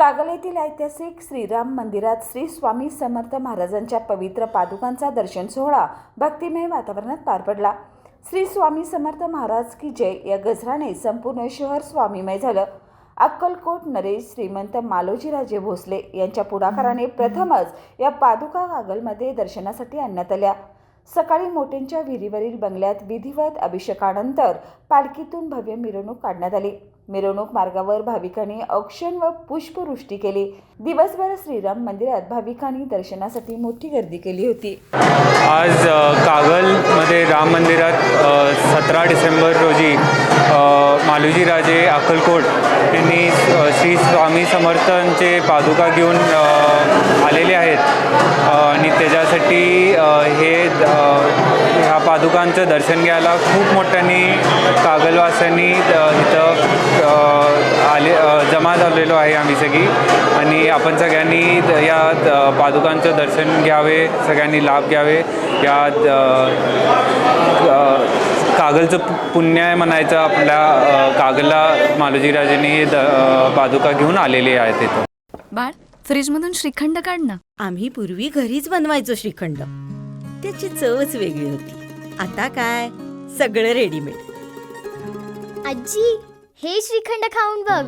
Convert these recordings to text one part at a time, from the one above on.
कागल येथील ऐतिहासिक श्रीराम मंदिरात श्री स्वामी समर्थ महाराजांच्या पवित्र पादुकांचा दर्शन सोहळा भक्तिमय वातावरणात पार पडला। श्री स्वामी समर्थ महाराज की जय या गजराने संपूर्ण शहर स्वामीमय झालं। अक्कलकोट नरेश श्रीमंत मालोजीराजे भोसले यांच्या पुढाकाराने प्रथमच या पादुका कागलमध्ये दर्शनासाठी आणण्यात आल्या। सकाळी मोटेंच्या विहिरीवरील बंगल्यात विधिवत अभिषेकानंतर पालखीतून भव्य मिरवणूक काढण्यात आली। मिरवणूक मार्गावर भाविकांनी औक्षण व पुष्पवृष्टी केली। दिवसभर श्रीराम मंदिरात भाविकांनी दर्शनासाठी मोठी गर्दी केली होती। आज कागलमध्ये राम मंदिरात 17 डिसेंबर रोजी मालोजीराजे अक्कलकोट यांनी श्री स्वामी समर्थांचे पादुका घेऊन आलेले आहेत आणि त्याच्यासाठी ह्या पादुकांचं दर्शन घ्यायला खूप मोठ्यांनी कागलवासियांनी इथं जमा झालेलो आहे आम्ही सगळी, आणि आपण सगळ्यांनी या पादुकांचं दर्शन घ्यावे, सगळ्यांनी लाभ घ्यावे। या कागलचं पुण्य आहे म्हणायचं, आपल्या कागलला मालोजीराजेंनी पादुका घेऊन आलेले आहेत इथं। बाळ, फ्रीजमधून श्रीखंड काढ ना। आम्ही पूर्वी घरीच बनवायचो श्रीखंड, त्याची चवच वेगळी होती। आता काय सगळं रेडीमेड। आजी, हे श्रीखंड खाऊन बघ।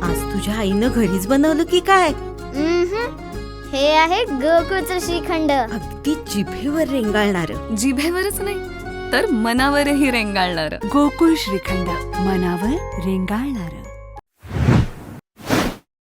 आज तुझ्या आईनं घरीच बनवलं की काय? हे आहे गोकुळचं श्रीखंड, अगदी जिभेवर रेंगाळणार। जिभेवरच नाही तर मनावरही रेंगाळणार। गोकुळ श्रीखंड, मनावर रेंगाळणार।